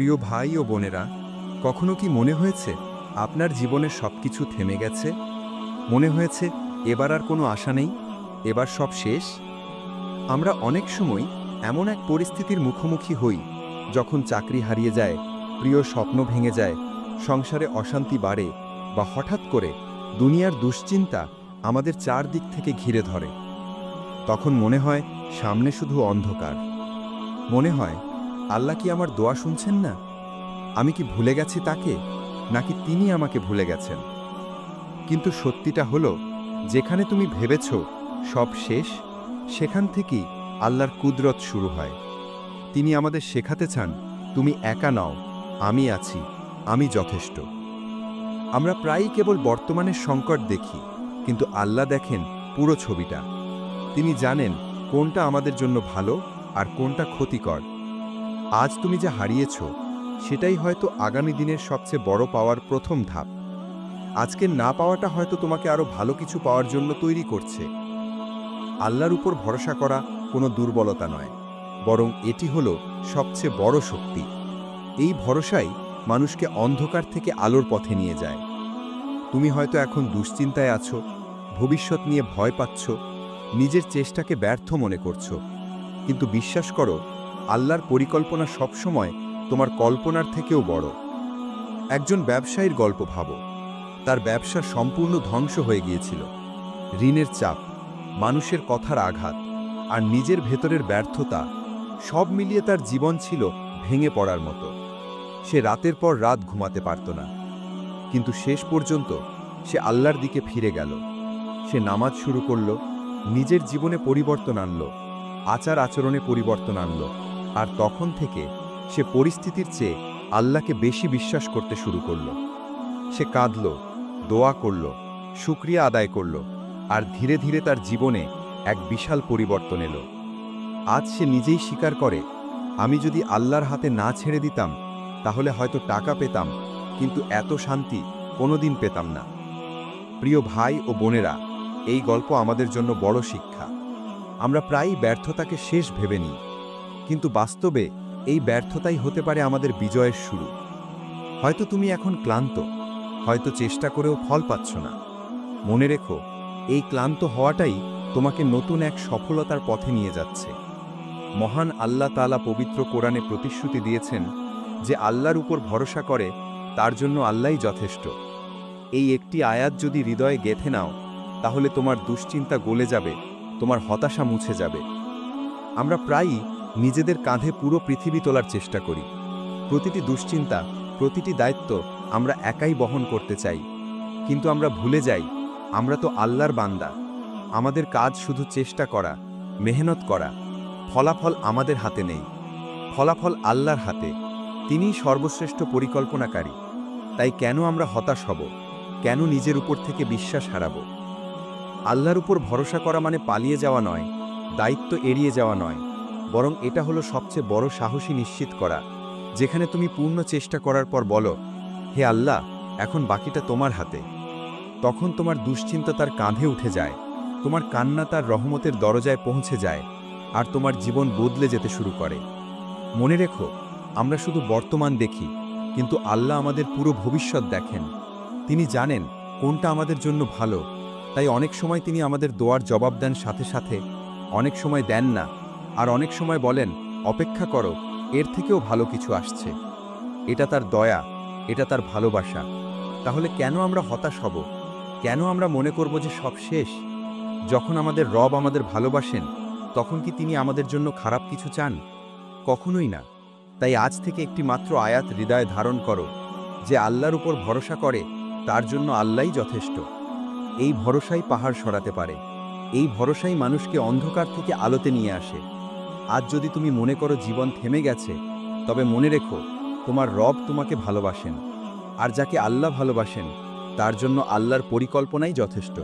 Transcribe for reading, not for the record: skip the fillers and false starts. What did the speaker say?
প্রিয় ভাই ও বোনেরা, কখনো কি মনে হয়েছে আপনার জীবনের সব কিছু থেমে গেছে? মনে হয়েছে এবার আর কোনো আশা নেই, এবার সব শেষ? আমরা অনেক সময় এমন এক পরিস্থিতির মুখোমুখি হই যখন চাকরি হারিয়ে যায়, প্রিয় স্বপ্ন ভেঙে যায়, সংসারে অশান্তি বাড়ে, বা হঠাৎ করে দুনিয়ার দুশ্চিন্তা আমাদের চারদিক থেকে ঘিরে ধরে। তখন মনে হয় সামনে শুধু অন্ধকার। মনে হয় আল্লাহ কি আমার দোয়া শুনছেন না? আমি কি ভুলে গেছি তাকে, নাকি তিনি আমাকে ভুলে গেছেন? কিন্তু সত্যিটা হলো, যেখানে তুমি ভেবেছ সব শেষ, সেখান থেকেই আল্লাহর কুদরত শুরু হয়। তিনি আমাদের শেখাতে চান, তুমি একা নও, আমি আছি, আমি যথেষ্ট। আমরা প্রায়ই কেবল বর্তমানের সংকট দেখি, কিন্তু আল্লাহ দেখেন পুরো ছবিটা। তিনি জানেন কোনটা আমাদের জন্য ভালো আর কোনটা ক্ষতিকর। আজ তুমি যা হারিয়েছ, সেটাই হয়তো আগামী দিনের সবচেয়ে বড় পাওয়ার প্রথম ধাপ। আজকের না পাওয়াটা হয়তো তোমাকে আরও ভালো কিছু পাওয়ার জন্য তৈরি করছে। আল্লাহর উপর ভরসা করা কোনো দুর্বলতা নয়, বরং এটি হলো সবচেয়ে বড় শক্তি। এই ভরসাই মানুষকে অন্ধকার থেকে আলোর পথে নিয়ে যায়। তুমি হয়তো এখন দুশ্চিন্তায় আছো, ভবিষ্যৎ নিয়ে ভয় পাচ্ছ, নিজের চেষ্টাকে ব্যর্থ মনে করছো। কিন্তু বিশ্বাস করো, আল্লাহর পরিকল্পনা সবসময় তোমার কল্পনার থেকেও বড়। একজন ব্যবসায়ীর গল্প ভাবো। তার ব্যবসা সম্পূর্ণ ধ্বংস হয়ে গিয়েছিল। ঋণের চাপ, মানুষের কথার আঘাত, আর নিজের ভেতরের ব্যর্থতা, সব মিলিয়ে তার জীবন ছিল ভেঙে পড়ার মতো। সে রাতের পর রাত ঘুমাতে পারত না। কিন্তু শেষ পর্যন্ত সে আল্লাহর দিকে ফিরে গেল। সে নামাজ শুরু করল, নিজের জীবনে পরিবর্তন আনল, আচার আচরণে পরিবর্তন আনল, আর তখন থেকে সে পরিস্থিতির চেয়ে আল্লাহকে বেশি বিশ্বাস করতে শুরু করল। সে কাঁদল, দোয়া করল, শুকরিয়া আদায় করল, আর ধীরে ধীরে তার জীবনে এক বিশাল পরিবর্তন এলো। আজ সে নিজেই স্বীকার করে, আমি যদি আল্লাহর হাতে না ছেড়ে দিতাম, তাহলে হয়তো টাকা পেতাম, কিন্তু এত শান্তি কোনোদিন পেতাম না। প্রিয় ভাই ও বোনেরা, এই গল্প আমাদের জন্য বড় শিক্ষা। আমরা প্রায়ই ব্যর্থতাকে শেষ ভেবে নিই, কিন্তু বাস্তবে এই ব্যর্থতাই হতে পারে আমাদের বিজয়ের শুরু। হয়তো তুমি এখন ক্লান্ত, হয়তো চেষ্টা করেও ফল পাচ্ছ না। মনে রেখো, এই ক্লান্ত হওয়াটাই তোমাকে নতুন এক সফলতার পথে নিয়ে যাচ্ছে। মহান আল্লাহ তাআলা পবিত্র কোরআনে প্রতিশ্রুতি দিয়েছেন যে আল্লাহর উপর ভরসা করে তার জন্য আল্লাহই যথেষ্ট। এই একটি আয়াত যদি হৃদয়ে গেঁথে নাও, তাহলে তোমার দুশ্চিন্তা গলে যাবে, তোমার হতাশা মুছে যাবে। আমরা প্রায়ই নিজেদের কাঁধে পুরো পৃথিবী তোলার চেষ্টা করি। প্রতিটি দুশ্চিন্তা, প্রতিটি দায়িত্ব আমরা একাই বহন করতে চাই। কিন্তু আমরা ভুলে যাই, আমরা তো আল্লাহর বান্দা। আমাদের কাজ শুধু চেষ্টা করা, মেহনত করা। ফলাফল আমাদের হাতে নেই, ফলাফল আল্লাহর হাতে। তিনিই সর্বশ্রেষ্ঠ পরিকল্পনাকারী। তাই কেন আমরা হতাশ হব? কেন নিজের উপর থেকে বিশ্বাস হারাব? আল্লাহর উপর ভরসা করা মানে পালিয়ে যাওয়া নয়, দায়িত্ব এড়িয়ে যাওয়া নয়, বরং এটা হলো সবচেয়ে বড় সাহসী নিশ্চিত করা, যেখানে তুমি পূর্ণ চেষ্টা করার পর বলো, হে আল্লাহ, এখন বাকিটা তোমার হাতে। তখন তোমার দুশ্চিন্তা তার কাঁধে উঠে যায়, তোমার কান্না তার রহমতের দরজায় পৌঁছে যায়, আর তোমার জীবন বদলে যেতে শুরু করে। মনে রেখো, আমরা শুধু বর্তমান দেখি, কিন্তু আল্লাহ আমাদের পুরো ভবিষ্যৎ দেখেন। তিনি জানেন কোনটা আমাদের জন্য ভালো। তাই অনেক সময় তিনি আমাদের দোয়ার জবাব দেন সাথে সাথে, অনেক সময় দেন না, আর অনেক সময় বলেন, অপেক্ষা করো, এর থেকেও ভালো কিছু আসছে। এটা তার দয়া, এটা তার ভালোবাসা। তাহলে কেন আমরা হতাশ হব? কেন আমরা মনে করব যে সব শেষ? যখন আমাদের রব আমাদের ভালোবাসেন, তখন কি তিনি আমাদের জন্য খারাপ কিছু চান? কখনোই না। তাই আজ থেকে একটি মাত্র আয়াত হৃদয়ে ধারণ করো, যে আল্লাহর উপর ভরসা করে তার জন্য আল্লাহই যথেষ্ট। এই ভরসাই পাহাড় সরাতে পারে, এই ভরসাই মানুষকে অন্ধকার থেকে আলোতে নিয়ে আসে। আজ যদি তুমি মনে করো জীবন থেমে গেছে, তবে মনে রেখো, তোমার রব তোমাকে ভালোবাসেন, আর যাকে আল্লাহ ভালোবাসেন তার জন্য আল্লাহর পরিকল্পনাই যথেষ্ট।